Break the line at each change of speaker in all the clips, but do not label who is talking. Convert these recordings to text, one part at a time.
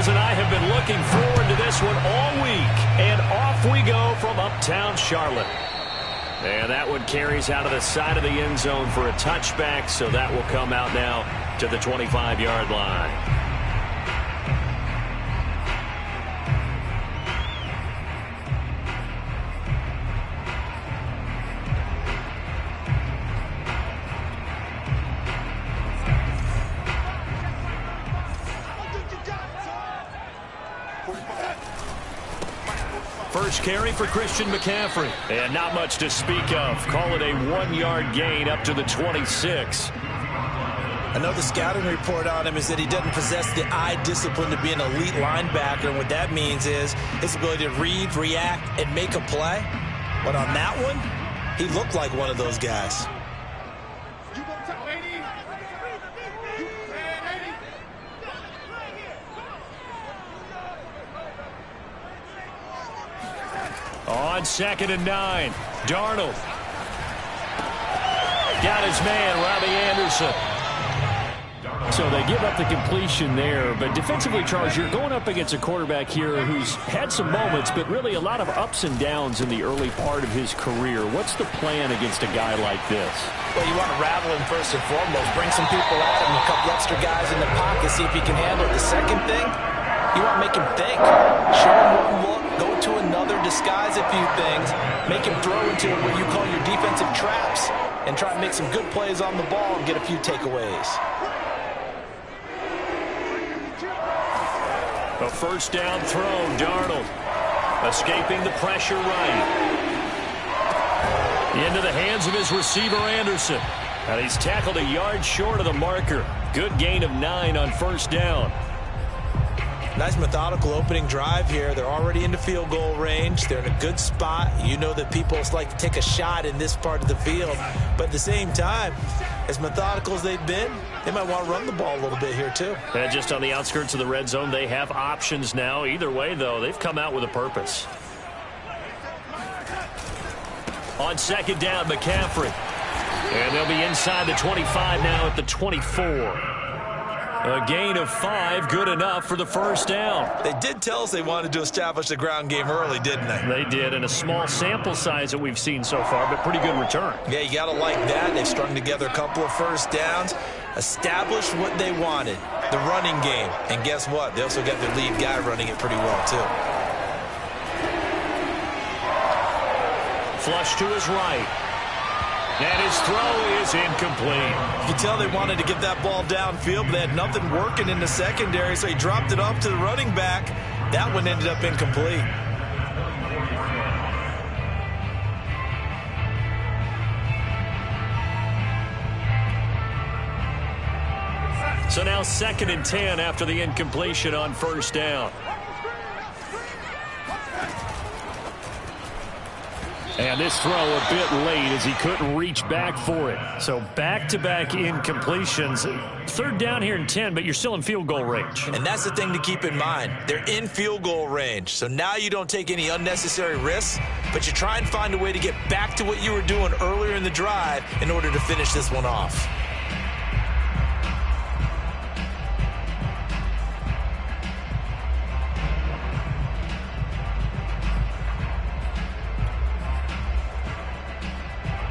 and I have been looking forward to this one all week. And off we go from uptown Charlotte. And that one carries out of the side of the end zone for a touchback, so that will come out now to the 25-yard line. First carry for Christian McCaffrey. And not much to speak of. Call it a 1-yard gain up to the 26.
Another scouting report on him is that he doesn't possess the eye discipline to be an elite linebacker. And what that means is his ability to read, react, and make a play. But on that one, he looked like one of those guys.
On 2nd and 9, Darnold. Got his man, Robbie Anderson. So they give up the completion there, but defensively, Charles, you're going up against a quarterback here who's had some moments, but really a lot of ups and downs in the early part of his career. What's the plan against a guy like this?
Well, you want to rattle him first and foremost. Bring some people at him, a couple extra guys in the pocket, see if he can handle it. The second thing, you want to make him think. Show him one look, go to another, disguise a few things, make him throw into what you call your defensive traps, and try to make some good plays on the ball and get a few takeaways.
A first down throw, Darnold. Escaping the pressure right. Into the hands of his receiver, Anderson. And he's tackled a yard short of the marker. Good gain of 9 on first down.
Nice methodical opening drive here. They're already into field goal range. They're in a good spot. You know that people like to take a shot in this part of the field. But at the same time, as methodical as they've been, they might want to run the ball a little bit here too.
And just on the outskirts of the red zone, they have options now. Either way, though, they've come out with a purpose. On 2nd down, McCaffrey. And they'll be inside the 25 now at the 24. A gain of 5, good enough for the first down.
They did tell us they wanted to establish the ground game early, didn't they?
They did, and a small sample size that we've seen so far, but pretty good return.
Yeah, you got to like that. They've strung together a couple of first downs, established what they wanted, the running game. And guess what? They also got their lead guy running it pretty well, too.
Flush to his right. And his throw is incomplete.
You can tell they wanted to get that ball downfield, but they had nothing working in the secondary, so he dropped it off to the running back. That one ended up incomplete.
So now 2nd and 10 after the incompletion on first down. And this throw a bit late as he couldn't reach back for it. So back-to-back incompletions. 3rd down here in 10, but you're still in field goal range.
And that's the thing to keep in mind. They're in field goal range. So now you don't take any unnecessary risks, but you try and find a way to get back to what you were doing earlier in the drive in order to finish this one off.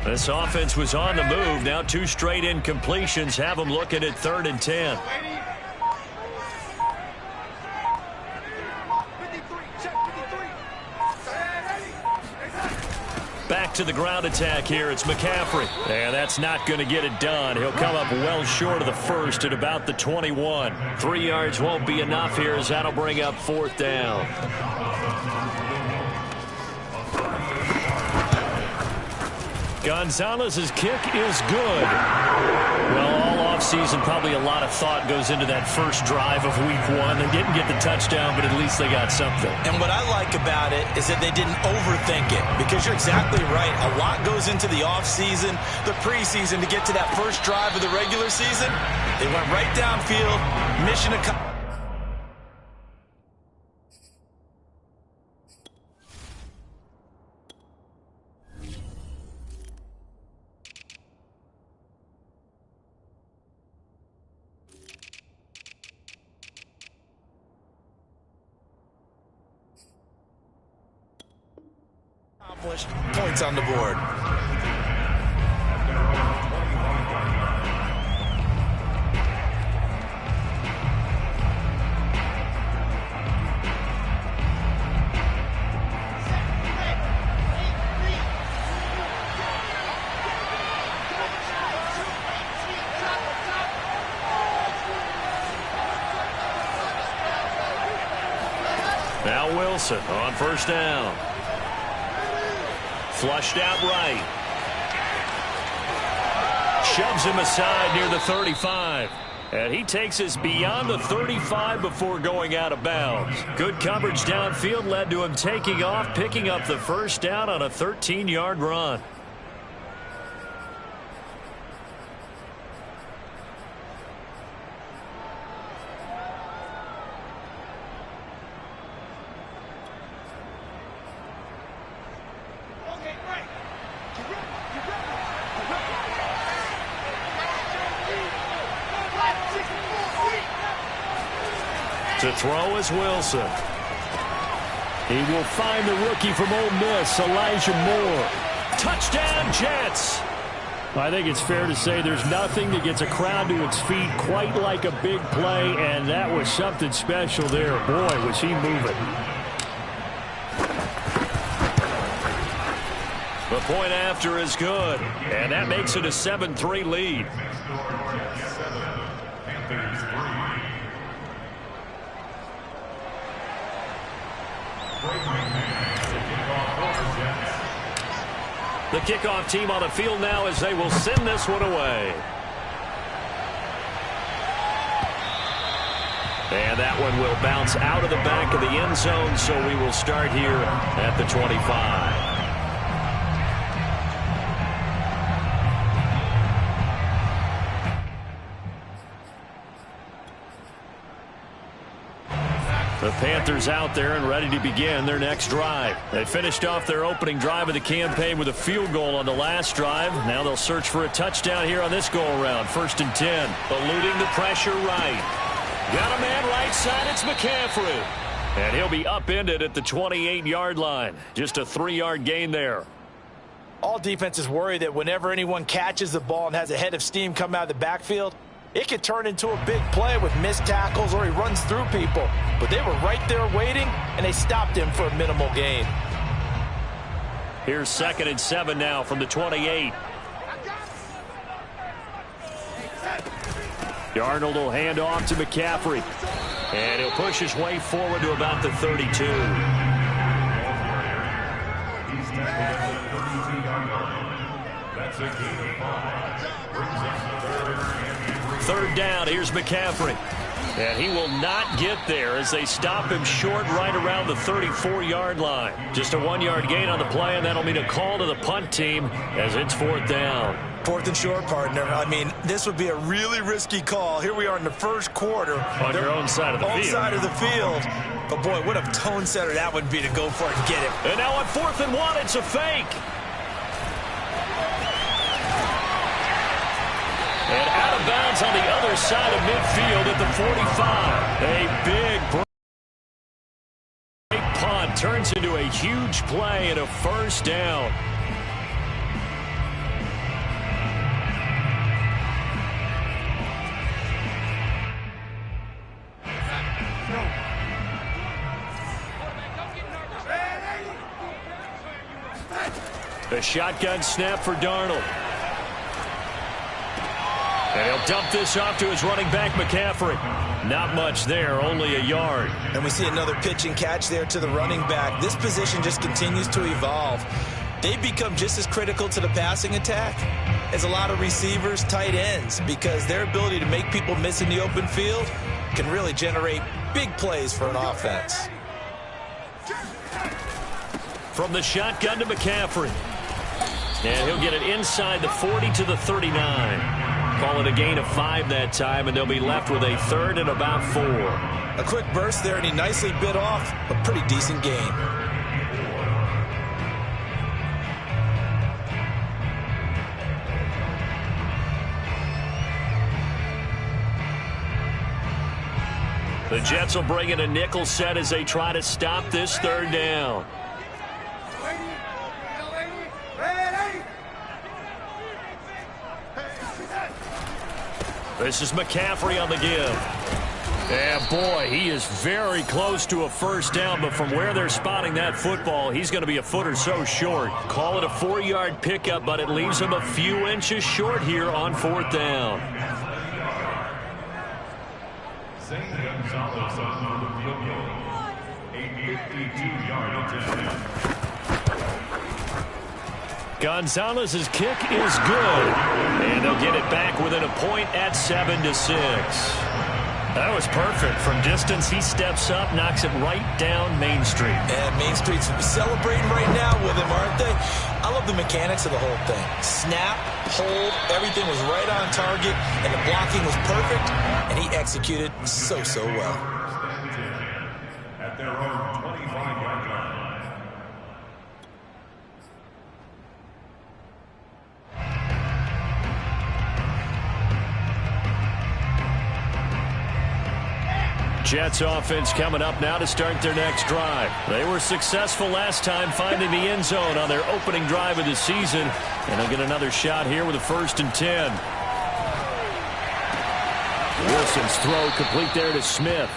This offense was on the move. Now 2 straight incompletions have them looking at 3rd and 10. Back to the ground attack here. It's McCaffrey. And that's not going to get it done. He'll come up well short of the first at about the 21. 3 yards won't be enough here as that'll bring up 4th down. Gonzalez's kick is good. Well, all offseason, probably a lot of thought goes into that first drive of week 1. They didn't get the touchdown, but at least they got something.
And what I like about it is that they didn't overthink it, because you're exactly right. A lot goes into the offseason, the preseason, to get to that first drive of the regular season. They went right downfield, mission accomplished. accomplished. Points on the board.
Now Wilson on first down. Flushed out right. Shoves him aside near the 35. And he takes us beyond the 35 before going out of bounds. Good coverage downfield led to him taking off, picking up the first down on a 13-yard run. To throw is Wilson. He will find the rookie from Ole Miss, Elijah Moore. Touchdown, Jets! I think it's fair to say there's nothing that gets a crowd to its feet quite like a big play, and that was something special there. Boy, was he moving. The point after is good, and that makes it a 7-3 lead. The kickoff team on the field now as they will send this one away. And that one will bounce out of the back of the end zone, so we will start here at the 25. The Panthers out there and ready to begin their next drive. They finished off their opening drive of the campaign with a field goal on the last drive. Now they'll search for a touchdown here on this go-around. 1st and 10. Eluding the pressure right. Got a man right side. It's McCaffrey. And he'll be upended at the 28-yard line. Just a 3-yard gain there.
All defenses worry that whenever anyone catches the ball and has a head of steam come out of the backfield, it could turn into a big play with missed tackles or he runs through people. But they were right there waiting, and they stopped him for a minimal gain.
Here's 2nd and 7 now from the 28. Darnold will hand off to McCaffrey. And he'll push his way forward to about the 32.
That's a gain of 5. Brings us to
3rd down. Here's McCaffrey. And he will not get there as they stop him short right around the 34-yard line. Just a 1-yard gain on the play, and that'll mean a call to the punt team as it's 4th down.
4th and short, partner. I mean, this would be a really risky call. Here we are in the first quarter.
On your own side of the field.
Own side of the field. But, boy, what a tone setter that would be to go for it and get him.
And now on 4th and 1, it's a fake. And out of bounds on the other side of midfield at the 45. A big break punt turns into a huge play and a 1st down. A shotgun snap for Darnold. And he'll dump this off to his running back, McCaffrey. Not much there, only a yard.
And we see another pitch and catch there to the running back. This position just continues to evolve. They've become just as critical to the passing attack as a lot of receivers, tight ends, because their ability to make people miss in the open field can really generate big plays for an offense.
From the shotgun to McCaffrey. And he'll get it inside the 40 to the 39. Call it a gain of 5 that time, and they'll be left with a 3rd and about 4.
A quick burst there, and he nicely bit off a pretty decent gain.
The Jets will bring in a nickel set as they try to stop this 3rd down. This is McCaffrey on the give. And, boy, he is very close to a first down, but from where they're spotting that football, he's going to be a foot or so short. Call it a 4-yard pickup, but it leaves him a few inches short here on 4th down.
St. Gonzalez on the field goal. A 52-yard attempt.
Gonzalez's kick is good, and they'll get it back within a point at 7-6. That was perfect. From distance, he steps up, knocks it right down Main Street.
And Main Street's celebrating right now with him, aren't they? I love the mechanics of the whole thing. Snap, hold, everything was right on target, and the blocking was perfect, and he executed so well.
At their own 25-yard line.
Jets offense coming up now to start their next drive. They were successful last time finding the end zone on their opening drive of the season, and they'll get another shot here with a 1st and 10. Wilson's throw complete there to Smith.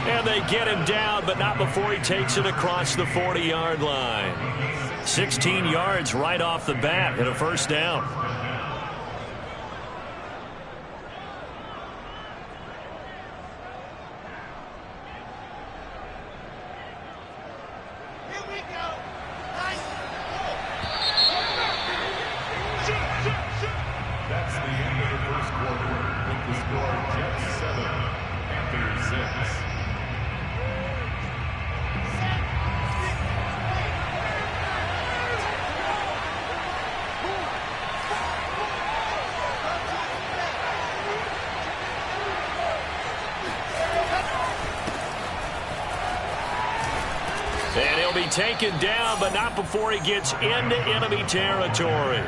And they get him down, but not before he takes it across the 40-yard line. 16 yards right off the bat and a 1st down.
That's the end of the first quarter with the score Jets 7, Panthers 6.
And he'll be taken down, but not before he gets into enemy territory.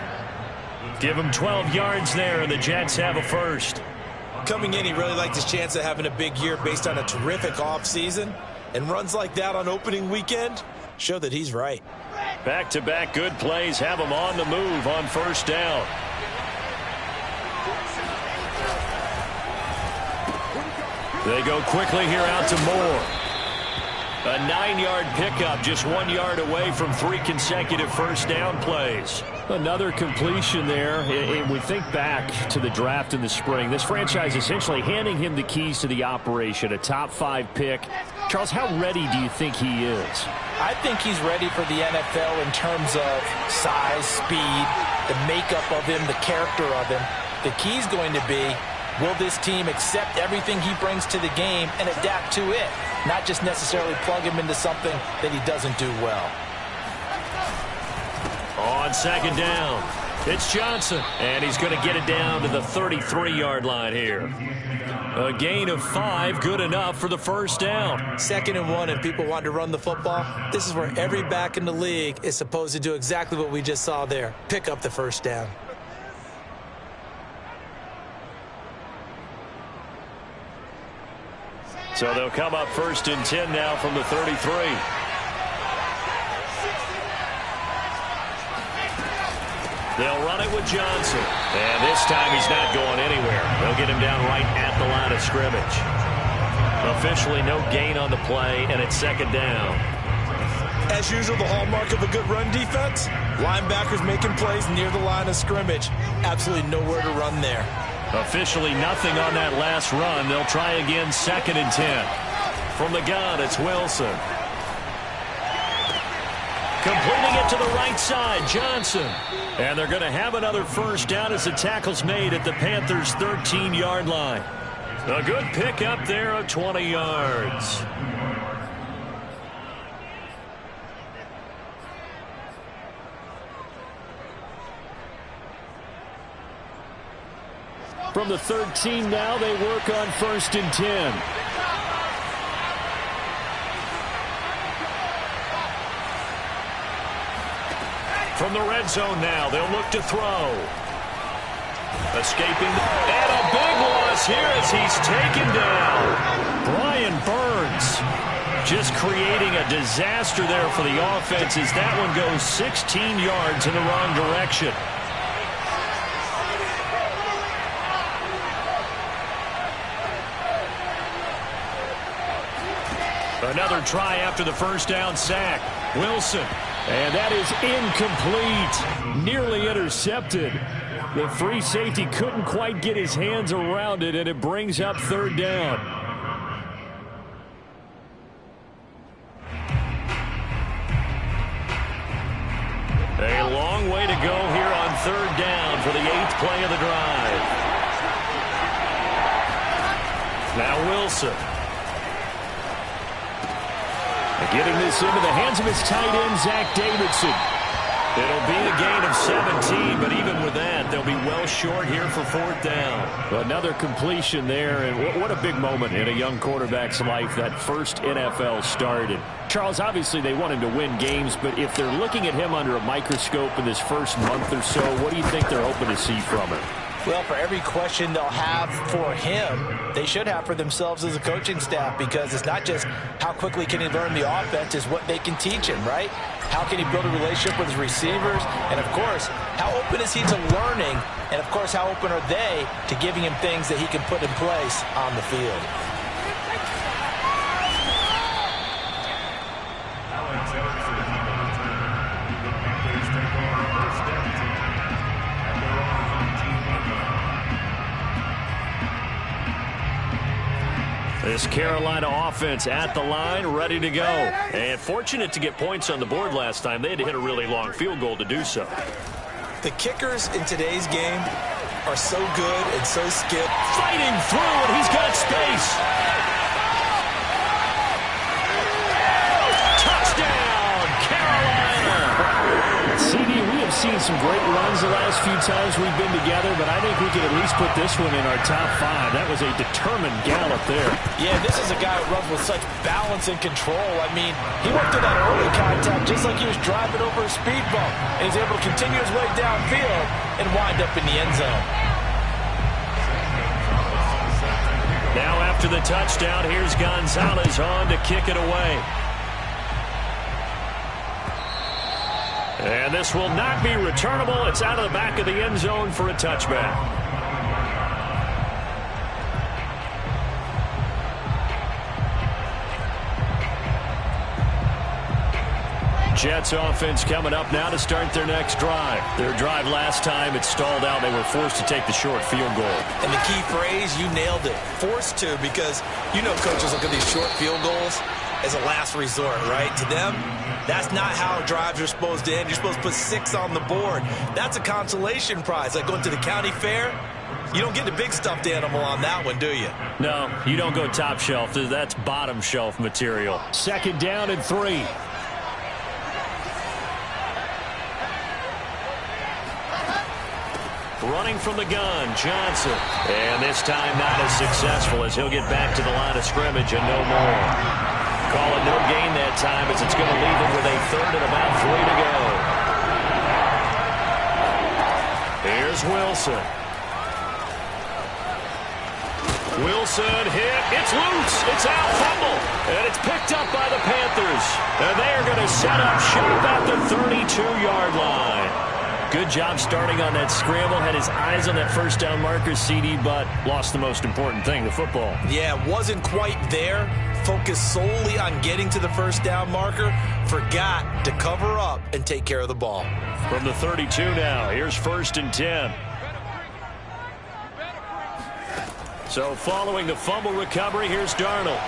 Give him 12 yards there, and the Jets have a 1st.
Coming in, he really liked his chance of having a big year based on a terrific offseason. And runs like that on opening weekend show that he's right.
Back-to-back good plays have him on the move on 1st down. They go quickly here out to Moore. A 9-yard pickup, just 1 yard away from 3 consecutive 1st down plays. Another completion there. And we think back to the draft in the spring. This franchise essentially handing him the keys to the operation, a top 5 pick. Charles, how ready do you think he is?
I think he's ready for the NFL in terms of size, speed, the makeup of him, the character of him. The key's going to be, will this team accept everything he brings to the game and adapt to it? Not just necessarily plug him into something that he doesn't do well.
On 2nd down, it's Johnson, and he's going to get it down to the 33-yard line here. A gain of 5, good enough for the 1st down.
2nd and 1, and people want to run the football. This is where every back in the league is supposed to do exactly what we just saw there. Pick up the 1st down.
So they'll come up 1st and 10 now from the 33. They'll run it with Johnson. And this time he's not going anywhere. They'll get him down right at the line of scrimmage. Officially no gain on the play, and it's 2nd down.
As usual, the hallmark of a good run defense, linebackers making plays near the line of scrimmage. Absolutely nowhere to run there.
Officially nothing on that last run. They'll try again 2nd and 10. From the gun, it's Wilson. Completing it to the right side, Johnson. And they're going to have another 1st down as the tackle's made at the Panthers' 13-yard line. A good pickup there of 20 yards. From the 13 now, they work on 1st and 10. From the red zone now, they'll look to throw. Escaping, and a big loss here as he's taken down. Brian Burns just creating a disaster there for the offense as that one goes 16 yards in the wrong direction. Another try after the first down sack. Wilson. And that is incomplete. Nearly intercepted. The free safety couldn't quite get his hands around it, and it brings up third down. A long way to go here on third down for the 8th play of the drive. Now Wilson. Getting this into the hands of his tight end, Zach Davidson. It'll be a gain of 17, but even with that, they'll be well short here for fourth down. Another completion there, and what a big moment in a young quarterback's life, that first NFL start. And Charles, obviously they want him to win games, but if they're looking at him under a microscope in this first month or so, what do you think they're hoping to see from him?
Well, for every question they'll have for him, they should have for themselves as a coaching staff, because it's not just how quickly can he learn the offense, it's what they can teach him, right? How can he build a relationship with his receivers? And, of course, how open is he to learning? And, of course, how open are they to giving him things that he can put in place on the field?
This Carolina offense at the line, ready to go. And fortunate to get points on the board last time. They had to hit a really long field goal to do so.
The kickers in today's game are so good and so skilled.
Fighting through, and he's got space. Touchdown, Carolina. CD, we have seen some great runs the last few times we've been together, but I think we could at least put this one in our top 5. That was a determined gallop there. Yeah,
this is a guy who runs with such balance and control. I mean, he went through that early contact just like he was driving over a speed bump, and he's able to continue his way downfield and wind up in the end zone.
Now after the touchdown, here's Gonzalez on to kick it away. And this will not be returnable. It's out of the back of the end zone for a touchback. Jets offense coming up now to start their next drive. Their drive last time, it stalled out. They were forced to take the short field goal.
And the key phrase, you nailed it. Forced to, because you know coaches look at these short field goals as a last resort, right? To them, that's not how drives are supposed to end. You're supposed to put 6 on the board. That's a consolation prize. Like going to the county fair, you don't get the big stuffed animal on that one, do you?
No, you don't go top shelf. That's bottom shelf material. Second down and 3. Running from the gun, Johnson. And this time not as successful, as he'll get back to the line of scrimmage and no more. Call it no gain that time, as it's going to leave him with a third and about 3 to go. Here's Wilson. Wilson hit. It's loose. It's out, fumble. And it's picked up by the Panthers. And they are going to set up shop at the 32-yard line. Good job starting on that scramble. Had his eyes on that first down marker, CD, but lost the most important thing, the football.
Yeah, wasn't quite there. Focused solely on getting to the first down marker. Forgot to cover up and take care of the ball.
From the 32 now, here's 1st and 10. So following the fumble recovery, here's Darnold.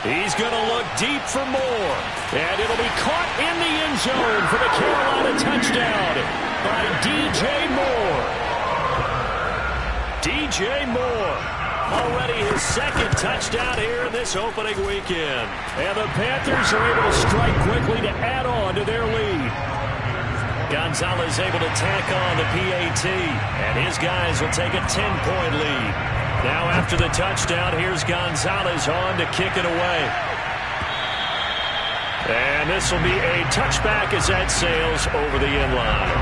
He's going to look deep for more. And it'll be caught in the end zone for the Carolina touchdown by DJ Moore. DJ Moore, already his second touchdown here in this opening weekend. And the Panthers are able to strike quickly to add on to their lead. Gonzalez able to tack on the PAT. And his guys will take a 10-point lead. Now after the touchdown, here's Gonzalez on to kick it away. And this will be a touchback as that sails over the end line.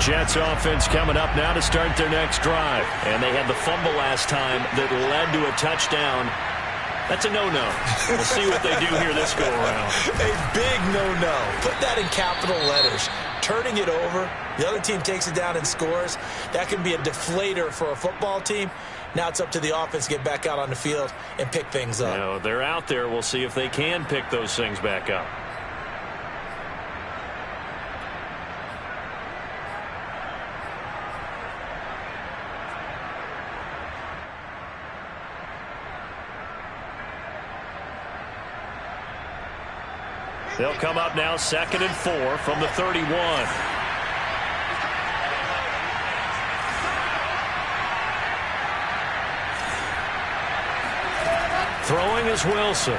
Jets offense coming up now to start their next drive. And they had the fumble last time that led to a touchdown. That's a no-no. We'll see what they do here this go-around.
A big no-no. Put that in capital letters. Turning it over, the other team takes it down and scores. That can be a deflator for a football team. Now it's up to the offense to get back out on the field and pick things up.
You know, they're out there. We'll see if they can pick those things back up. They'll come up now 2nd and 4 from the 31. Throwing is Wilson.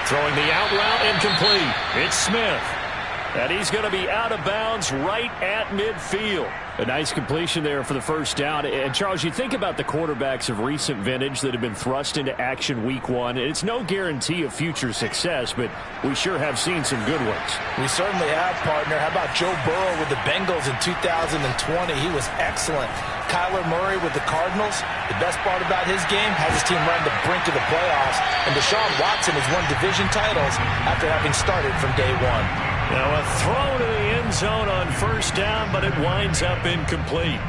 Throwing the out route incomplete. It's Smith. And he's going to be out of bounds right at midfield. A nice completion there for the first down. And, Charles, you think about the quarterbacks of recent vintage that have been thrust into action week 1. It's no guarantee of future success, but we sure have seen some good ones.
We certainly have, partner. How about Joe Burrow with the Bengals in 2020? He was excellent. Kyler Murray with the Cardinals. The best part about his game, has his team right on the brink of the playoffs. And Deshaun Watson has won division titles after having started from day 1.
Now a throw to the end zone on first down, but it winds up incomplete.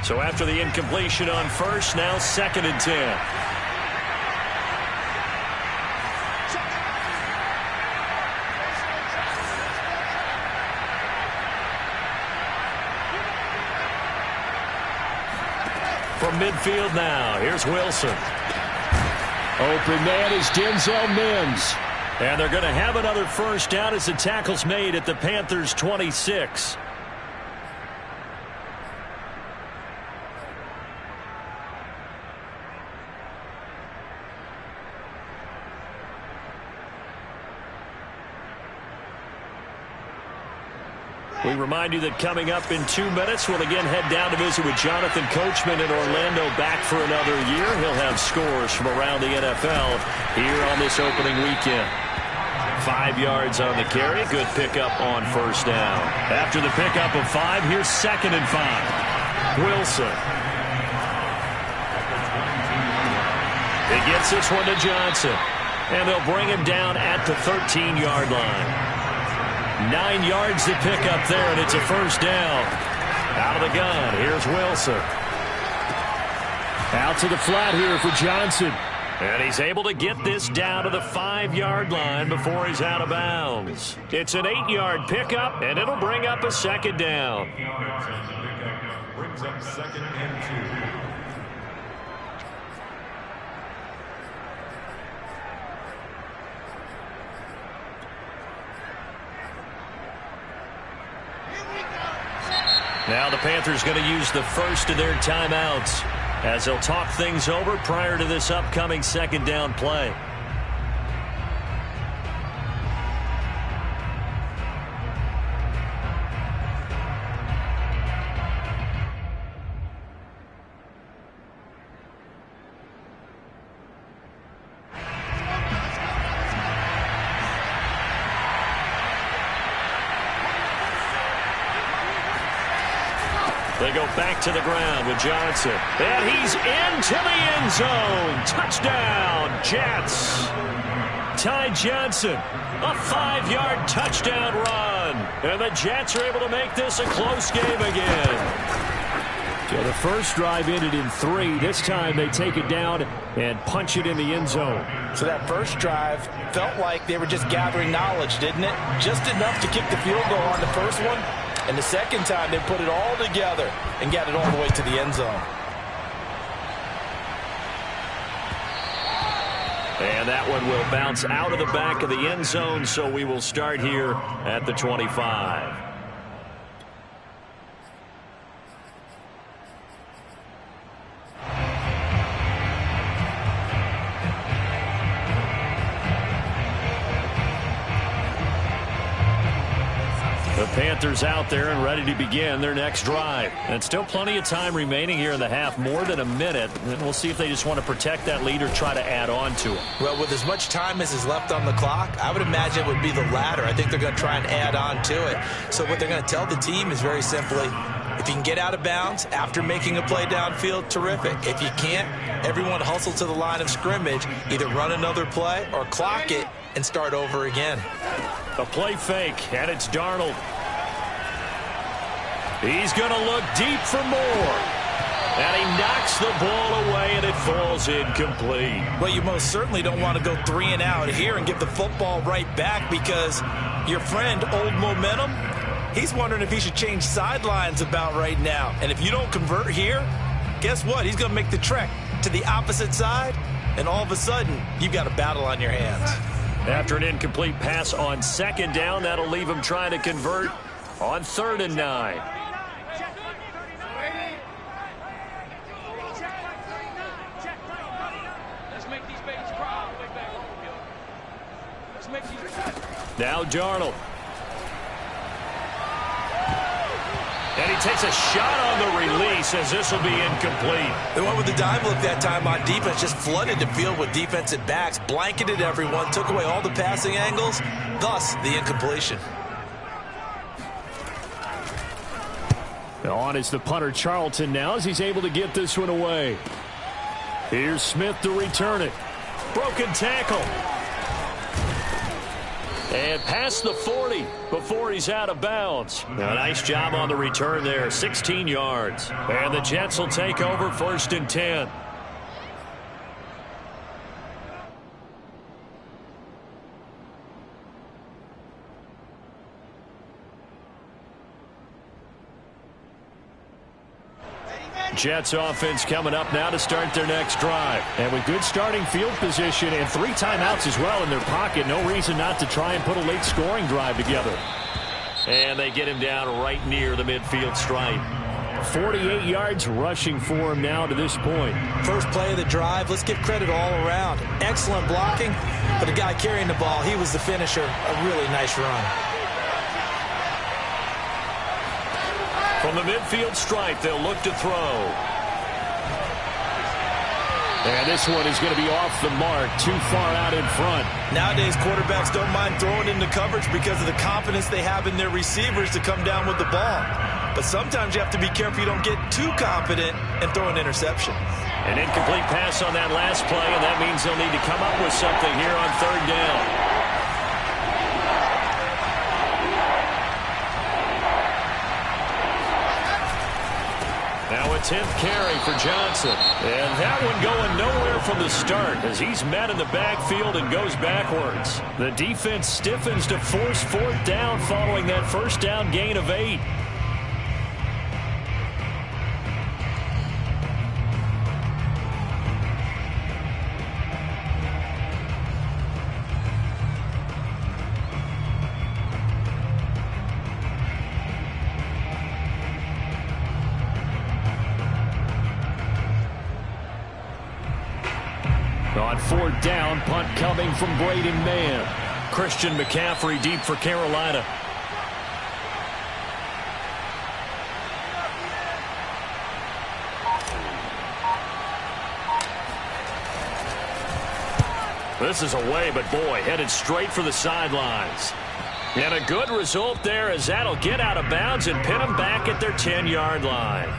So after the incompletion on first, now 2nd and 10. From midfield now, here's Wilson.
Open man is Denzel Mims.
And they're going to have another first down as the tackle's made at the Panthers' 26. We remind you that coming up in 2 minutes, we'll again head down to visit with Jonathan Coachman in Orlando, back for another year. He'll have scores from around the NFL here on this opening weekend. 5 yards on the carry. Good pickup on first down. After the pickup of 5, here's 2nd and 5. Wilson. He gets this one to Johnson. And they'll bring him down at the 13-yard line. 9 yards to pick up there, and it's a first down. Out of the gun, here's Wilson.
Out to the flat here for Johnson.
And he's able to get this down to the 5-yard line before he's out of bounds. It's an 8-yard pickup, and it'll bring up a 2nd down.
Brings up 2nd and 2.
Now the Panthers going to use the first of their timeouts as they'll talk things over prior to this upcoming 2nd down play. They go back to the ground with Johnson. And he's into the end zone. Touchdown, Jets. Ty Johnson, a 5-yard touchdown run. And the Jets are able to make this a close game again.
So the first drive ended in 3. This time they take it down and punch it in the end zone.
So that first drive felt like they were just gathering knowledge, didn't it? Just enough to kick the field goal on the first one. And the second time, they put it all together and got it all the way to the end zone.
And that one will bounce out of the back of the end zone, so we will start here at the 25. The Panthers out there and ready to begin their next drive. And still plenty of time remaining here in the half, more than a minute. And we'll see if they just want to protect that lead or try to add on to it.
Well, with as much time as is left on the clock, I would imagine it would be the latter. I think they're going to try and add on to it. So what they're going to tell the team is very simply, if you can get out of bounds after making a play downfield, terrific. If you can't, everyone hustle to the line of scrimmage, either run another play or clock it and start over again.
A play fake, and it's Darnold. He's going to look deep for more. And he knocks the ball away, and it falls incomplete.
Well, you most certainly don't want to go 3 and out here and give the football right back, because your friend, Old Momentum, he's wondering if he should change sidelines about right now. And if you don't convert here, guess what? He's going to make the trek to the opposite side, and all of a sudden, you've got a battle on your hands.
After an incomplete pass on second down, that'll leave him trying to convert on 3rd and 9. Now Darnold. And he takes a shot on the release, as this will be incomplete.
They went with the dime look that time on defense, just flooded the field with defensive backs, blanketed everyone, took away all the passing angles, thus the incompletion.
On is the punter, Charlton, now, as he's able to get this one away. Here's Smith to return it. Broken tackle. And past the 40 before he's out of bounds. A nice job on the return there, 16 yards. And the Jets will take over 1st and 10. Jets offense coming up now to start their next drive. And with good starting field position and 3 timeouts as well in their pocket, no reason not to try and put a late scoring drive together. And they get him down right near the midfield stripe. 48 yards rushing for him now to this point.
First play of the drive, let's give credit all around. Excellent blocking, but the guy carrying the ball, he was the finisher. A really nice run.
From the midfield stripe, they'll look to throw. And this one is going to be off the mark, too far out in front.
Nowadays, quarterbacks don't mind throwing into coverage because of the confidence they have in their receivers to come down with the ball. But sometimes you have to be careful you don't get too confident and throw an interception.
An incomplete pass on that last play, and that means they'll need to come up with something here on 3rd down. Now a 10th carry for Johnson. And that one going nowhere from the start as he's met in the backfield and goes backwards. The defense stiffens to force 4th down following that 1st down gain of 8. On 4th down, punt coming from Braden Mann. Christian McCaffrey deep for Carolina. This is away, but boy, headed straight for the sidelines. And a good result there, as that'll get out of bounds and pin them back at their 10-yard line.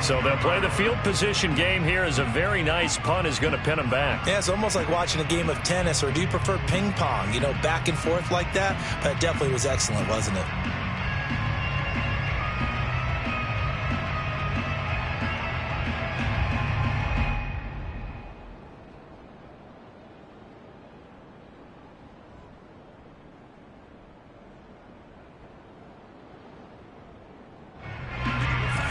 So they'll play the field position game here, as a very nice punt is going to pin them back.
Yeah, it's almost like watching a game of tennis, or do you prefer ping pong? You know, back and forth like that? That definitely was excellent, wasn't it?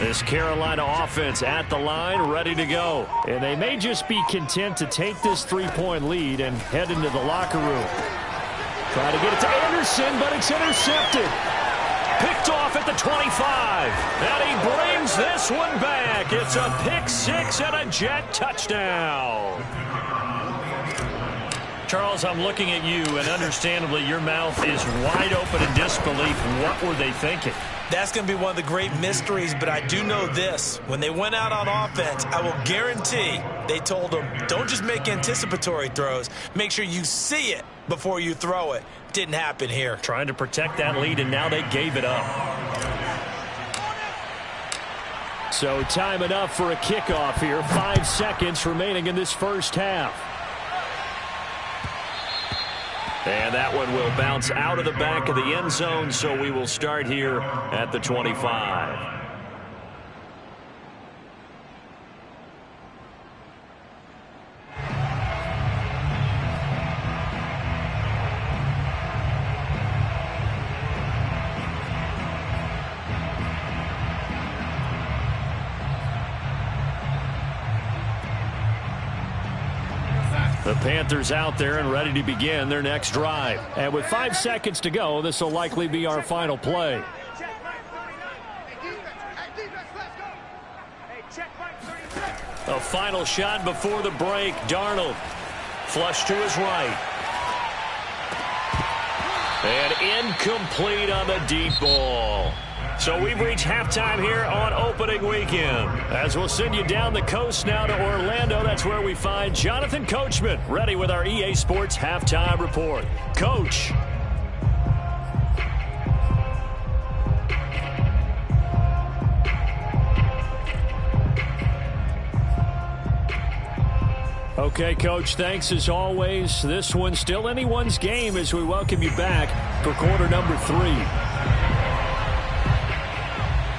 This Carolina offense at the line, ready to go. And they may just be content to take this 3-point lead and head into the locker room. Try to get it to Anderson, but it's intercepted. Picked off at the 25. And he brings this one back. It's a pick 6 and a Jet touchdown. Charles, I'm looking at you, and understandably, your mouth is wide open in disbelief. What were they thinking?
That's going to be one of the great mysteries, but I do know this. When they went out on offense, I will guarantee they told them, don't just make anticipatory throws. Make sure you see it before you throw it. Didn't happen here.
Trying to protect that lead, and now they gave it up. So time enough for a kickoff here. 5 seconds remaining in this first half. And that one will bounce out of the back of the end zone, so we will start here at the 25. The Panthers out there and ready to begin their next drive. And with 5 seconds to go, this will likely be our final play. A final shot before the break. Darnold flush to his right. And incomplete on the deep ball. So we've reached halftime here on opening weekend. As we'll send you down the coast now to Orlando, that's where we find Jonathan Coachman, ready with our EA Sports halftime report. Coach. Okay, Coach, thanks as always. This one's still anyone's game as we welcome you back for quarter number 3.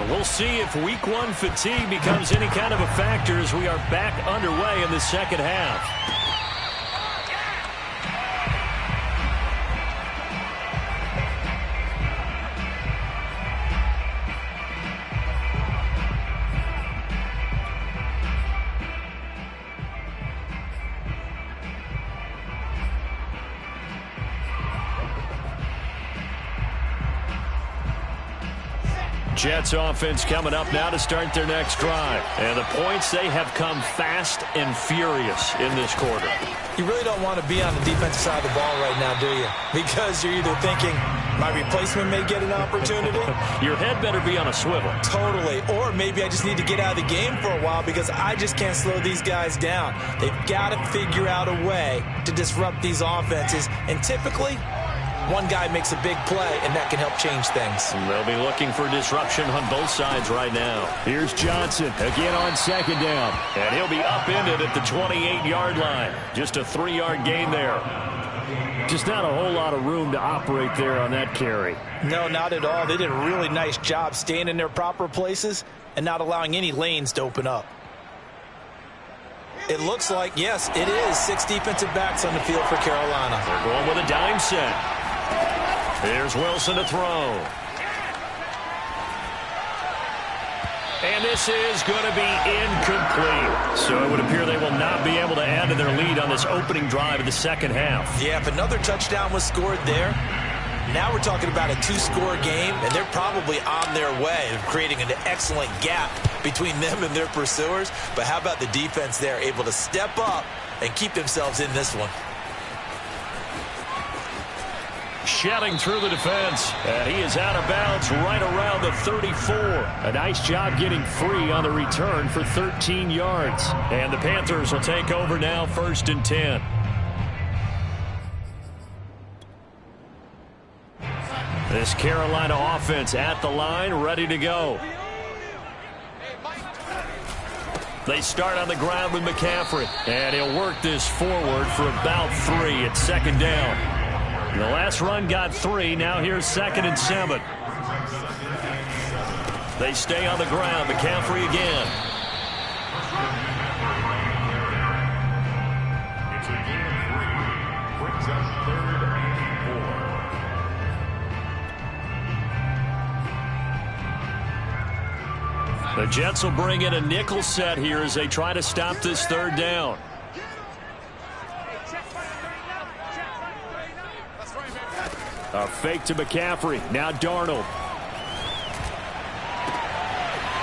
We'll see if week 1 fatigue becomes any kind of a factor as we are back underway in the second half. Jets offense coming up now to start their next drive. And the points, they have come fast and furious in this quarter.
You really don't want to be on the defensive side of the ball right now, do you? Because you're either thinking, my replacement may get an opportunity.
Your head better be on a swivel.
Totally. Or maybe I just need to get out of the game for a while because I just can't slow these guys down. They've got to figure out a way to disrupt these offenses. And typically, one guy makes a big play, and that can help change things.
And they'll be looking for disruption on both sides right now. Here's Johnson again on second down. And he'll be upended at the 28-yard line. Just a 3-yard gain there. Just not a whole lot of room to operate there on that carry.
No, not at all. They did a really nice job staying in their proper places and not allowing any lanes to open up. It looks like, yes, it is 6 defensive backs on the field for Carolina.
They're going with a dime set. Here's Wilson to throw. And this is going to be incomplete. So it would appear they will not be able to add to their lead on this opening drive of the second half.
Yeah, if another touchdown was scored there, now we're talking about a 2-score game, and they're probably on their way of creating an excellent gap between them and their pursuers. But how about the defense there, able to step up and keep themselves in this one?
Shedding through the defense, and he is out of bounds right around the 34. A nice job getting free on the return for 13 yards. And the Panthers will take over now, 1st and 10. This Carolina offense at the line, ready to go. They start on the ground with McCaffrey, and he'll work this forward for about 3 at second down. The last run got 3. Now here's 2nd and 7. They stay on the ground. McCaffrey again.
It's a gain of 3. Brings up 3rd and 4.
The Jets will bring in a nickel set here as they try to stop this 3rd down. A fake to McCaffrey. Now Darnold.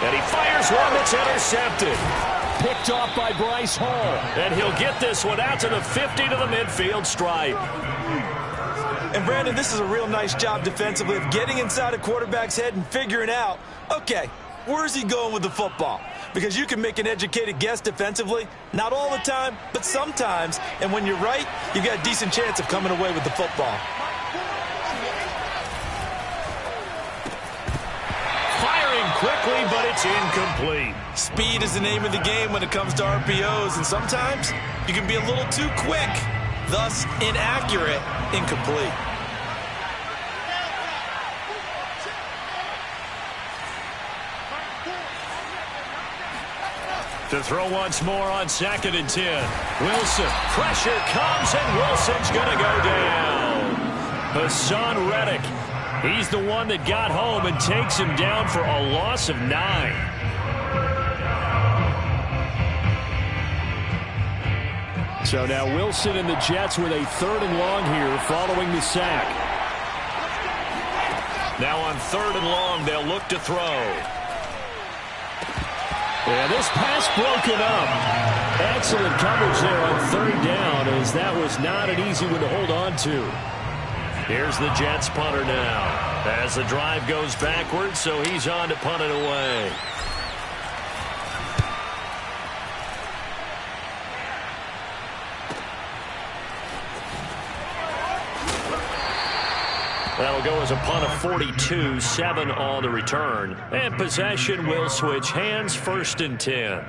And he fires one that's intercepted. picked off by Bryce Hall. And he'll get this one out to the 50 to the midfield stripe.
And Brandon, this is a real nice job defensively of getting inside a quarterback's head and figuring out, okay, where's he going with the football? Because you can make an educated guess defensively, not all the time, but sometimes. And when you're right, you've got a decent chance of coming away with the football.
Firing quickly, but it's incomplete.
Speed is the name of the game when it comes to RPOs, and sometimes you can be a little too quick, thus inaccurate, incomplete.
To throw once more on 2nd and 10. Wilson. Pressure comes, and Wilson's going to go down. Hassan Reddick. He's the one that got home and takes him down for a loss of 9. So now Wilson and the Jets with a 3rd and long here following the sack. Now on 3rd and long, they'll look to throw. Yeah, this pass broken up. Excellent coverage there on 3rd down, as that was not an easy one to hold on to. Here's the Jets punter now, as the drive goes backwards, so he's on to punt it away. That'll go as a punt of 42, 7 on the return. And possession will switch hands, 1st and 10.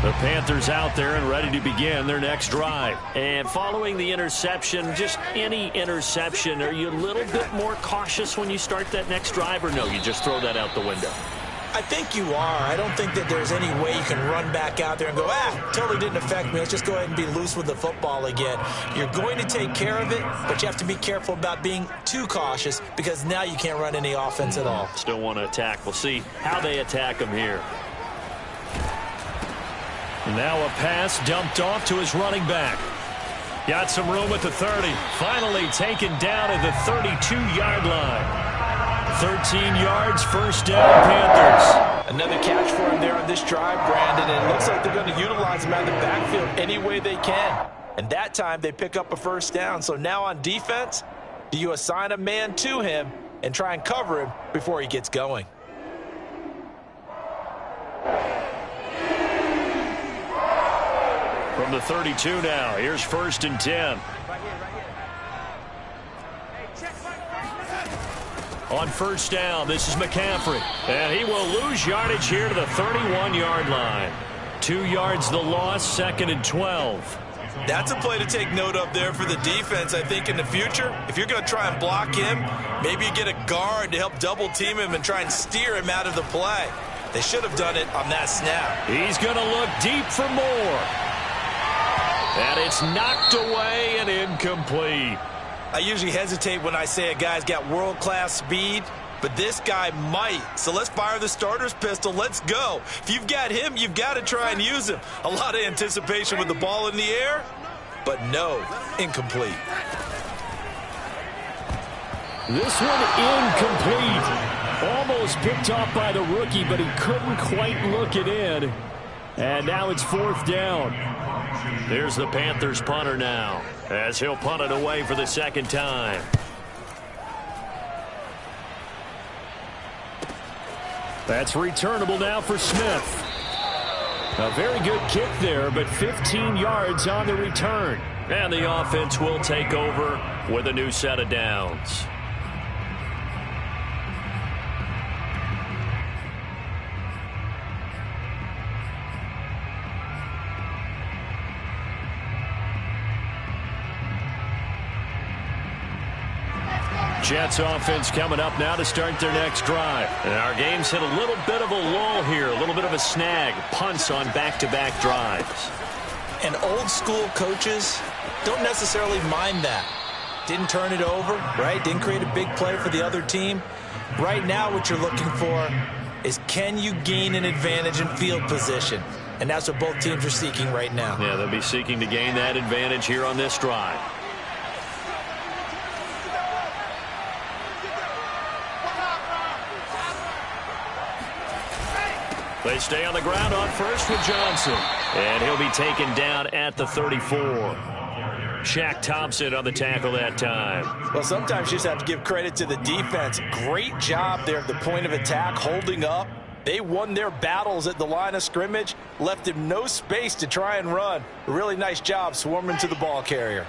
The Panthers out there and ready to begin their next drive. And following the interception, just any interception, are you a little bit more cautious when you start that next drive, or no, you just throw that out the window?
I think you are. I don't think that there's any way you can run back out there and go, totally didn't affect me. Let's just go ahead and be loose with the football again. You're going to take care of it, but you have to be careful about being too cautious, because now you can't run any offense at all.
Still want to attack. We'll see how they attack him here. Now a pass dumped off to his running back. Got some room at the 30. Finally taken down at the 32-yard line. 13 yards, 1st down, Panthers.
Another catch for him there on this drive, Brandon, and it looks like they're going to utilize him out of the backfield any way they can. And that time they pick up a 1st down. So now on defense, do you assign a man to him and try and cover him before he gets going?
From the 32 now, here's 1st and 10. On 1st down, this is McCaffrey. And he will lose yardage here to the 31-yard line. 2 yards the loss, 2nd and 12.
That's a play to take note of there for the defense, I think, in the future. If you're going to try and block him, maybe you get a guard to help double-team him and try and steer him out of the play. They should have done it on that snap.
He's going to look deep for more. And it's knocked away and incomplete.
I usually hesitate when I say a guy's got world-class speed, but this guy might. So let's fire the starter's pistol. Let's go. If you've got him, you've got to try and use him. A lot of anticipation with the ball in the air, but no, incomplete.
This one incomplete. Almost picked off by the rookie, but he couldn't quite look it in. And now it's 4th down. There's the Panthers punter now, as he'll punt it away for the 2nd time. That's returnable now for Smith. A very good kick there, but 15 yards on the return. And the offense will take over with a new set of downs. Jets offense coming up now to start their next drive. And our game's hit a little bit of a lull here, a little bit of a snag. Punts on back-to-back drives.
And old-school coaches don't necessarily mind that. Didn't turn it over, right? Didn't create a big play for the other team. Right now what you're looking for is, can you gain an advantage in field position? And that's what both teams are seeking right now.
Yeah, they'll be seeking to gain that advantage here on this drive. They stay on the ground on first with Johnson. And he'll be taken down at the 34. Shaq Thompson on the tackle that time.
Well, sometimes you just have to give credit to the defense. Great job there at the point of attack, holding up. They won their battles at the line of scrimmage, left him no space to try and run. A really nice job swarming to the ball carrier.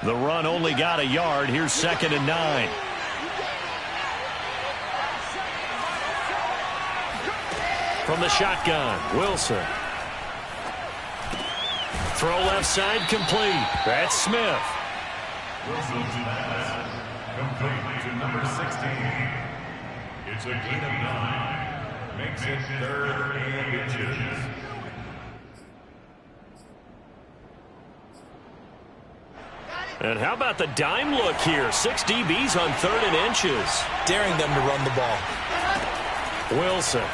The run only got a yard. Here's 2nd and 9. From the shotgun, Wilson. Throw left side complete. That's Smith.
Wilson's pass complete to number 16. It's a gain of 9. Makes it 3rd and inches.
And how about the dime look here? 6 DBs on 3rd and inches.
Daring them to run the ball.
Wilson.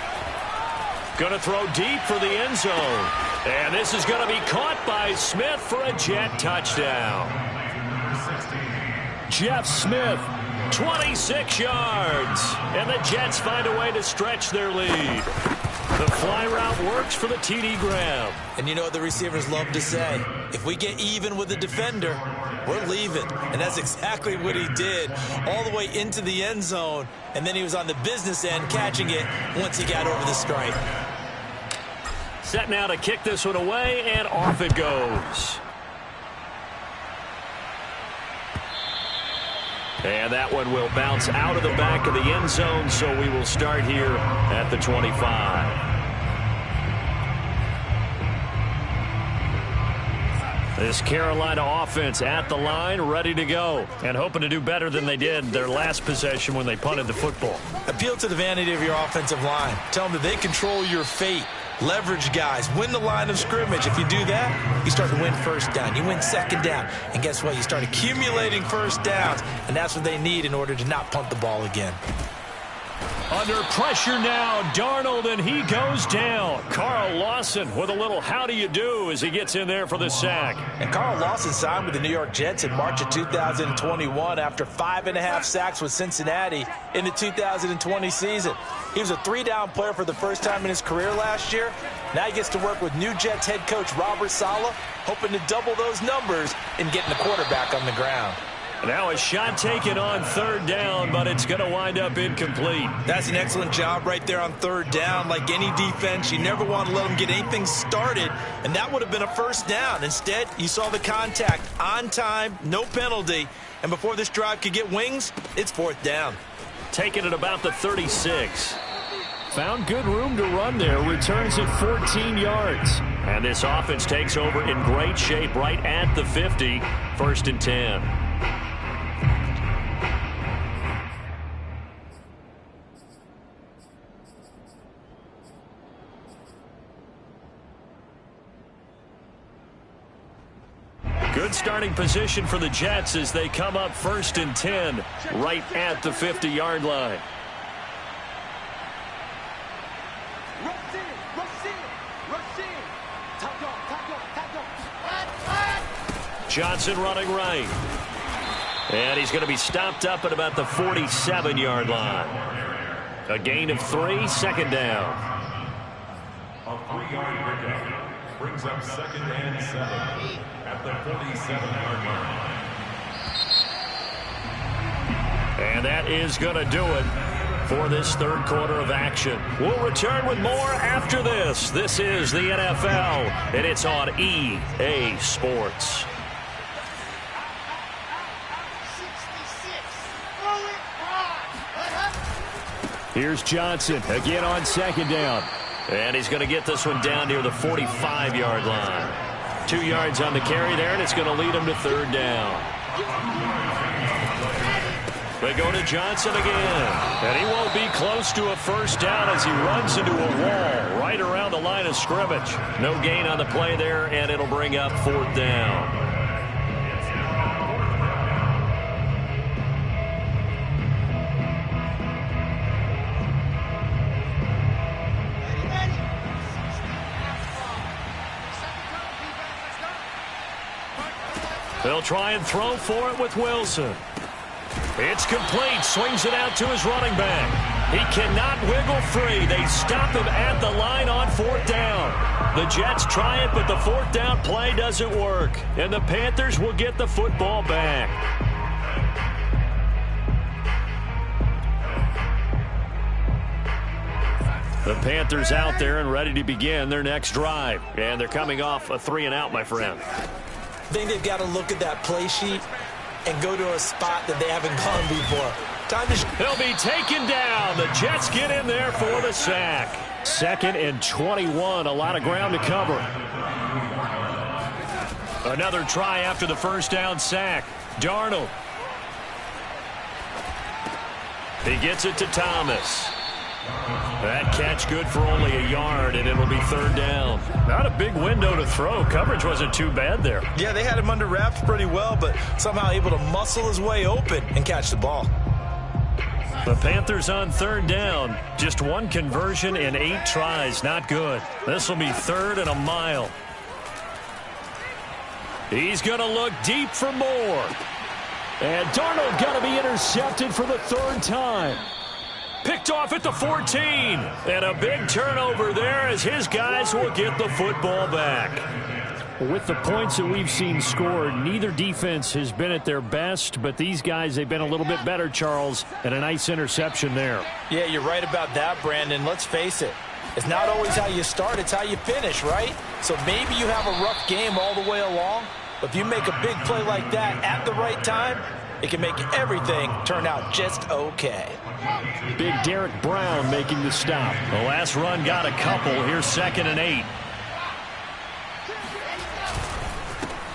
Going to throw deep for the end zone. And this is going to be caught by Smith for a Jet touchdown. Jeff Smith, 26 yards. And the Jets find a way to stretch their lead. The fly route works for the TD grab.
And you know what the receivers love to say? If we get even with the defender, we're leaving. And that's exactly what he did, all the way into the end zone. And then he was on the business end catching it once he got over the stripe.
Set now to kick this one away, and off it goes. And that one will bounce out of the back of the end zone, so we will start here at the 25. This Carolina offense at the line, ready to go, and hoping to do better than they did their last possession when they punted the football.
Appeal to the vanity of your offensive line. Tell them that they control your fate. Leverage guys. Win the line of scrimmage. If you do that, you start to win first down. You win second down. And guess what? You start accumulating first downs, and that's what they need in order to not punt the ball again.
Under pressure now, Darnold, and he goes down. Carl Lawson with a little how do you do as he gets in there for the sack.
And Carl Lawson signed with the New York Jets in March of 2021 after 5.5 sacks with Cincinnati in the 2020 season. He was a 3-down player for the first time in his career last year. Now he gets to work with new Jets head coach Robert Saleh, hoping to double those numbers and getting the quarterback on the ground.
Now a shot taken on 3rd down, but it's going to wind up incomplete.
That's an excellent job right there on 3rd down. Like any defense, you never want to let them get anything started, and that would have been a first down. Instead, you saw the contact on time, no penalty, and before this drive could get wings, it's 4th down.
Taking it about the 36. Found good room to run there. Returns at 14 yards. And this offense takes over in great shape right at the 50. 1st and 10. Good starting position for the Jets as they come up 1st and 10 right at the 50-yard line. Johnson running right. And he's going to be stopped up at about the 47-yard line. A gain of 3, 2nd down.
A 3-yard pickup brings up 2nd and 7 at the 47-yard line.
And that is going to do it for this 3rd quarter of action. We'll return with more after this. This is the NFL, and it's on EA Sports. Here's Johnson again on 2nd down. And he's going to get this one down near the 45-yard line. 2 yards on the carry there, and it's going to lead him to 3rd down. They go to Johnson again. And he won't be close to a first down as he runs into a wall right around the line of scrimmage. No gain on the play there, and it'll bring up 4th down. They'll try and throw for it with Wilson. It's complete. Swings it out to his running back. He cannot wiggle free. They stop him at the line on 4th down. The Jets try it, but the 4th down play doesn't work. And the Panthers will get the football back. The Panthers out there and ready to begin their next drive. And they're coming off a 3-and-out, my friend.
I think they've got to look at that play sheet and go to a spot that they haven't gone before.
He'll be taken down. The Jets get in there for the sack. 2nd and 21. A lot of ground to cover. Another try after the first down sack. Darnold. He gets it to Thomas. That catch good for only a yard, and it'll be 3rd down. Not a big window to throw. Coverage wasn't too bad there.
Yeah, they had him under wraps pretty well, but somehow able to muscle his way open and catch the ball.
The Panthers on 3rd down. Just 1 conversion in 8 tries. Not good. This will be 3rd and a mile. He's going to look deep for more. And Darnold got to be intercepted for the 3rd time. Picked off at the 14. And a big turnover there as his guys will get the football back. With the points that we've seen scored, neither defense has been at their best, but these guys, they've been a little bit better, Charles, and a nice interception there.
Yeah, you're right about that, Brandon. Let's face it. It's not always how you start, it's how you finish, right? So maybe you have a rough game all the way along, but if you make a big play like that at the right time, it can make everything turn out just okay.
Big Derek Brown making the stop. The last run got a couple. Here's 2nd and 8.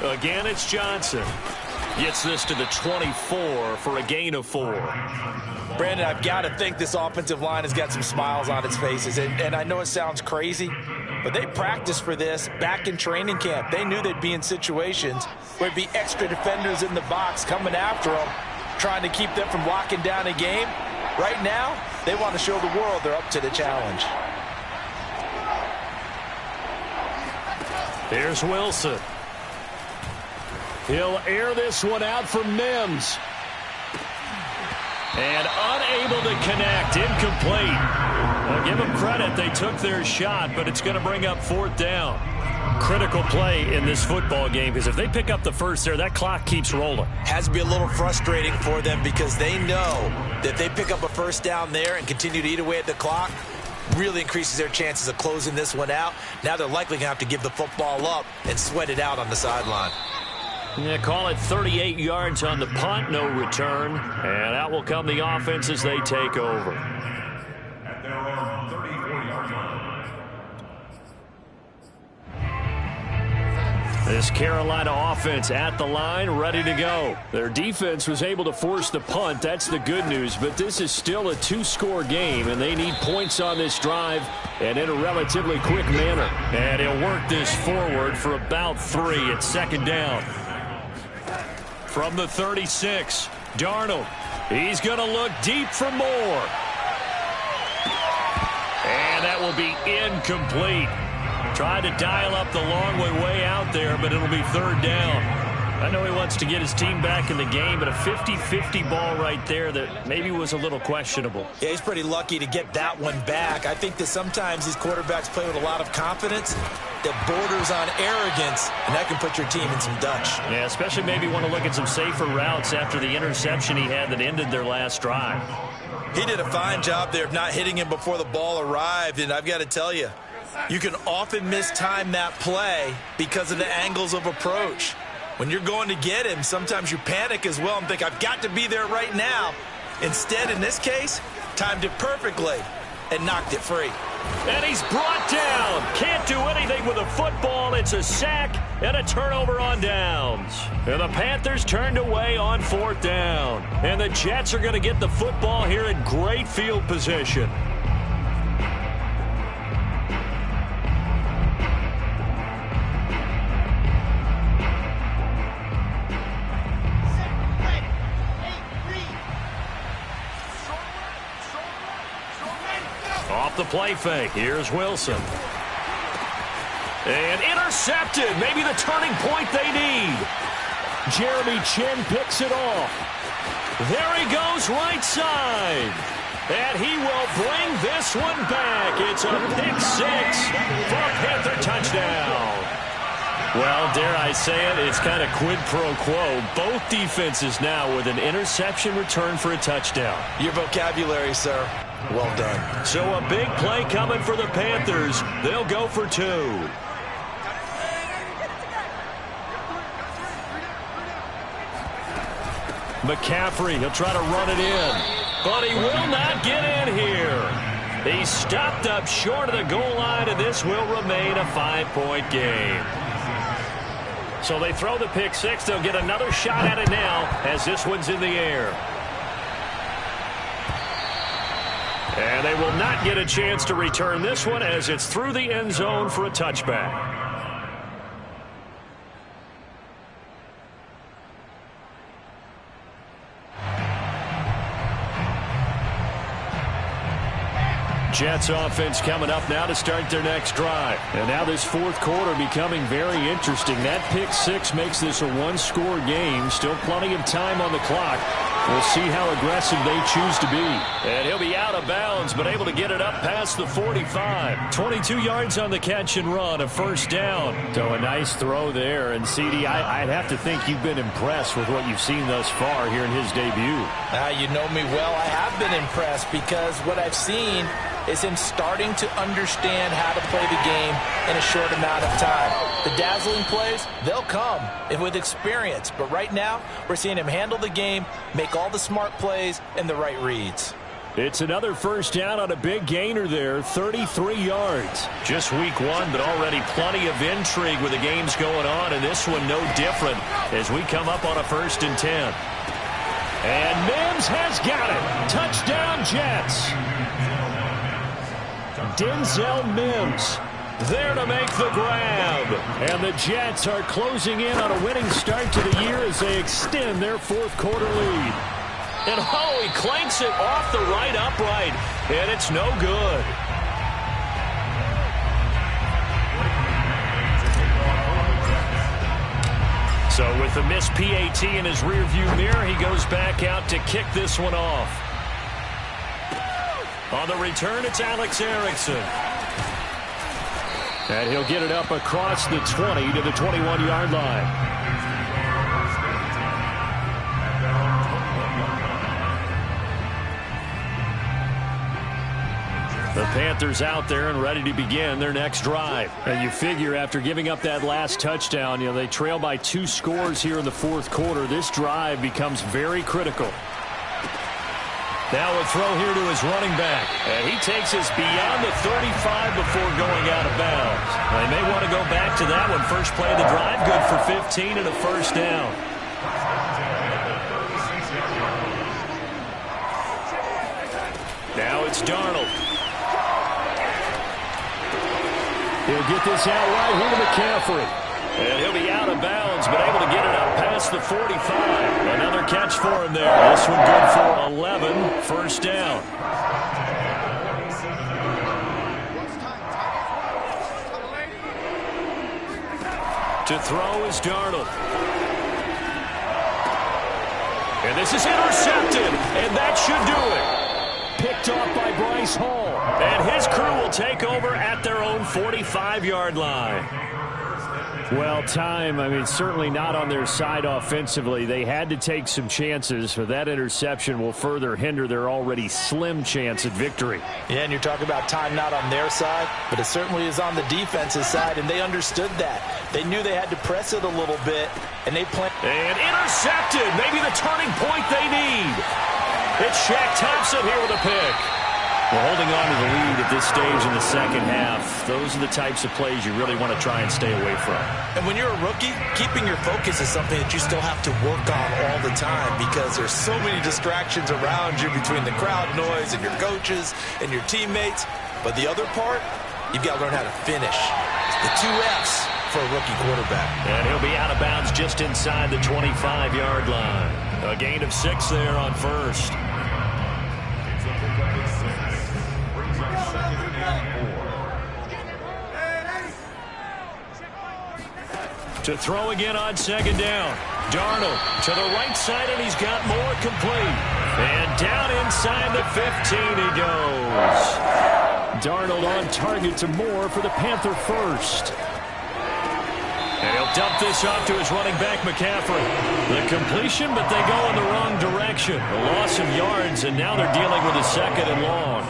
Again, it's Johnson. Gets this to the 24 for a gain of 4.
Brandon, I've got to think this offensive line has got some smiles on its faces. And I know it sounds crazy, but they practiced for this back in training camp. They knew they'd be in situations where it'd be extra defenders in the box coming after them, trying to keep them from locking down a game. Right now, they want to show the world they're up to the challenge.
Here's Wilson. He'll air this one out for Mims. And unable to connect. Incomplete. Well, give them credit. They took their shot, but it's going to bring up 4th down. Critical play in this football game, because if they pick up the first there, that clock keeps rolling.
Has to be a little frustrating for them because they know that if they pick up a 1st down there and continue to eat away at the clock, really increases their chances of closing this one out. Now they're likely going to have to give the football up and sweat it out on the sideline.
Yeah, call it 38 yards on the punt, no return. And out will come the offense as they take over.
At their own 34-yard line.
This Carolina offense at the line, ready to go. Their defense was able to force the punt. That's the good news. But this is still a 2-score game, and they need points on this drive and in a relatively quick manner. And he'll work this forward for about 3 at 2nd down. From the 36, Darnold. He's going to look deep for more. And that will be incomplete. Tried to dial up the long way out there, but it'll be 3rd down. I know he wants to get his team back in the game, but a 50-50 ball right there that maybe was a little questionable.
Yeah, he's pretty lucky to get that one back. I think that sometimes these quarterbacks play with a lot of confidence that borders on arrogance, and that can put your team in some Dutch.
Yeah, especially maybe want to look at some safer routes after the interception he had that ended their last drive.
He did a fine job there of not hitting him before the ball arrived, and I've got to tell you, you can often mistime that play because of the angles of approach. When you're going to get him, sometimes you panic as well and think, I've got to be there right now. Instead, in this case, timed it perfectly and knocked it free.
And he's brought down. Can't do anything with a football. It's a sack and a turnover on downs. And the Panthers turned away on 4th down. And the Jets are going to get the football here in great field position. Off the play fake. Here's Wilson. And intercepted. Maybe the turning point they need. Jeremy Chin picks it off. There he goes right side. And he will bring this one back. It's a pick six for a Panther touchdown. Well, dare I say it, it's kind of quid pro quo. Both defenses now with an interception return for a touchdown.
Your vocabulary, sir. Well done.
So a big play coming for the Panthers. They'll go for two. McCaffrey, he'll try to run it in. But he will not get in here. He stopped up short of the goal line, and this will remain a 5-point game. So they throw the pick six. They'll get another shot at it now as this one's in the air. And they will not get a chance to return this one as it's through the end zone for a touchback. Jets offense coming up now to start their next drive. And now this fourth quarter becoming very interesting. That pick six makes this a one-score game. Still plenty of time on the clock. We'll see how aggressive they choose to be. And he'll be out of bounds, but able to get it up past the 45. 22 yards on the catch and run, a first down. So a nice throw there. And, CD, I'd have to think you've been impressed with what you've seen thus far here in his debut.
You know me well. I have been impressed because what I've seen is him starting to understand how to play the game in a short amount of time. The dazzling plays, they'll come and with experience. But right now, we're seeing him handle the game, make all the smart plays, and the right reads.
It's another first down on a big gainer there, 33 yards. Just week one, but already plenty of intrigue with the games going on, and this one no different as we come up on a 1st and 10. And Mims has got it. Touchdown, Jets. Denzel Mims there to make the grab. And the Jets are closing in on a winning start to the year as they extend their fourth quarter lead. And he clanks it off the right upright, and it's no good. So with the missed PAT in his rearview mirror, he goes back out to kick this one off. On the return, it's Alex Erickson. And he'll get it up across the 20 to the 21-yard line. The Panthers out there and ready to begin their next drive. And you figure after giving up that last touchdown, they trail by 2 scores here in the fourth quarter. This drive becomes very critical. Now a throw here to his running back. And he takes us beyond the 35 before going out of bounds. They may want to go back to that one. First play of the drive, good for 15 and a first down. Now it's Darnold. He'll get this out right here to McCaffrey. And he'll be out of bounds, but able to get it up past the 45. Another catch for him there. This one good for 11. First down. To throw is Darnold. And this is intercepted. And that should do it. Picked off by Bryce Hall. And his crew will take over at their own 45-yard line. Well, certainly not on their side offensively. They had to take some chances, but that interception will further hinder their already slim chance at victory.
Yeah, and you're talking about time not on their side, but it certainly is on the defensive side, and they understood that. They knew they had to press it a little bit, and they planned.
And intercepted, maybe the turning point they need. It's Shaq Thompson here with a pick. Well, holding on to the lead at this stage in the second half, those are the types of plays you really want to try and stay away from.
And when you're a rookie, keeping your focus is something that you still have to work on all the time because there's so many distractions around you between the crowd noise and your coaches and your teammates. But the other part, you've got to learn how to finish. The 2 F's for a rookie quarterback. And
he'll be out of bounds just inside the 25-yard line. A gain of 6 there on first. To throw again on second down. Darnold to the right side, and he's got more complete. And down inside the 15 he goes. Darnold on target to Moore for the Panther first. And he'll dump this off to his running back, McCaffrey. The completion, but they go in the wrong direction. A loss of yards, and now they're dealing with a second and long.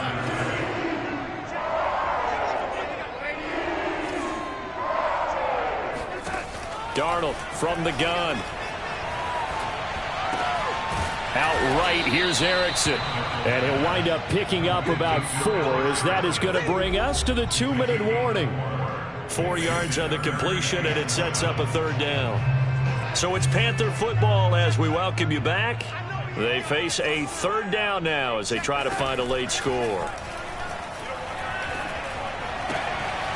Darnold from the gun. Outright, here's Erickson. And he'll wind up picking up about 4, as that is going to bring us to the 2-minute warning. 4 yards on the completion, and it sets up a third down. So it's Panther football as we welcome you back. They face a third down now as they try to find a late score.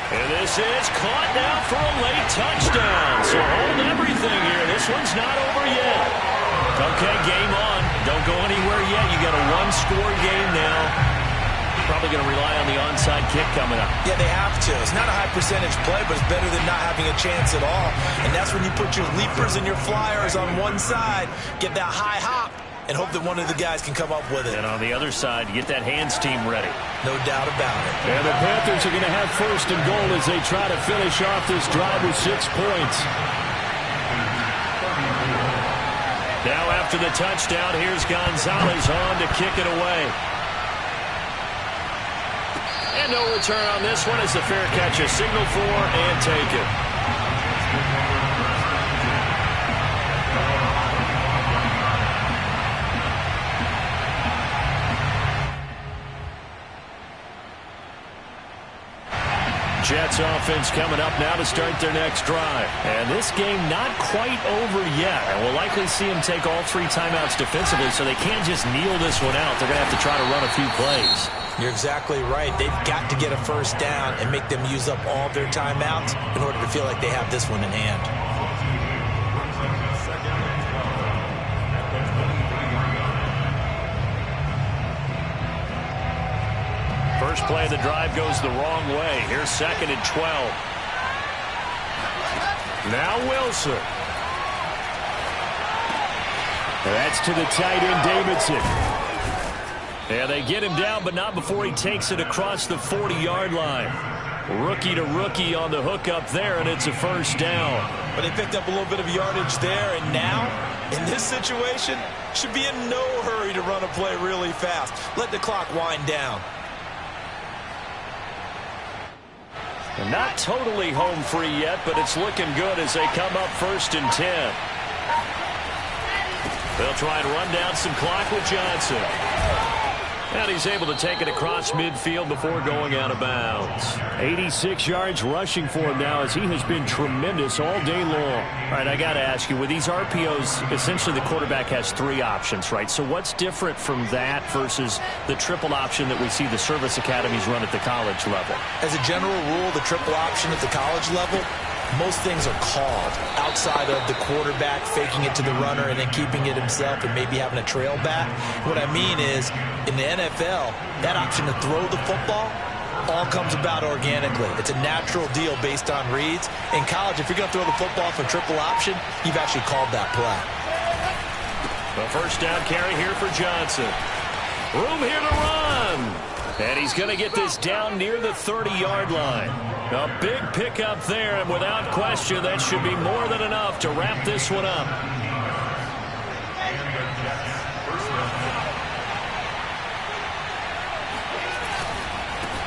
And this is caught now for a late touchdown. So hold everything here. This one's not over yet. Okay, game on. Don't go anywhere yet. You got a one-score game now. Probably going to rely on the onside kick coming up.
Yeah, they have to. It's not a high percentage play, but it's better than not having a chance at all. And that's when you put your leapers and your flyers on one side, get that high hop, and hope that one of the guys can come up with it.
And on the other side, get that hands team ready.
No doubt about it.
And the Panthers are going to have first and goal as they try to finish off this drive with 6 points.
Now after the touchdown, here's Gonzalez on to kick it away. And no return on this one as the fair catch is signaled for and taken. Jets offense coming up now to start their next drive. And this game not quite over yet. And we'll likely see them take all 3 timeouts defensively, so they can't just kneel this one out. They're going to have to try to run a few plays.
You're exactly right. They've got to get a first down and make them use up all their timeouts in order to feel like they have this one in hand.
First play of the drive goes the wrong way. Here's 2nd and 12. Now Wilson.
That's to the tight end, Davidson.
And they get him down, but not before he takes it across the 40-yard line. Rookie to rookie on the hookup there, and it's a first down.
But they picked up a little bit of yardage there, and now, in this situation, should be in no hurry to run a play really fast. Let the clock wind down.
And not totally home free yet, but it's looking good as they come up 1st and 10. They'll try and run down some clock with Johnson. And he's able to take it across midfield before going out of bounds.
86 yards rushing for him now as he has been tremendous all day long.
All right, I got to ask you, with these RPOs, essentially the quarterback has 3 options, right? So what's different from that versus the triple option that we see the service academies run at the college level?
As a general rule, the triple option at the college level, most things are called outside of the quarterback faking it to the runner and then keeping it himself and maybe having a trail back. What I mean is, in the NFL, that option to throw the football all comes about organically. It's a natural deal based on reads. In college, if you're going to throw the football for triple option, you've actually called that play.
The first down carry here for Johnson. Room here to run. And he's going to get this down near the 30-yard line. A big pickup there, and without question, that should be more than enough to wrap this one up.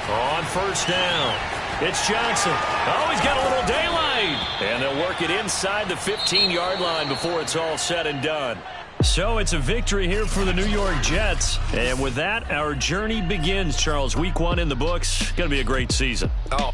On first down, it's Johnson. Oh, he's got a little daylight. And they'll work it inside the 15-yard line before it's all said and done. So it's a victory here for the New York Jets. And with that, our journey begins, Charles. Week 1 in the books. Going to be a great season.
Oh.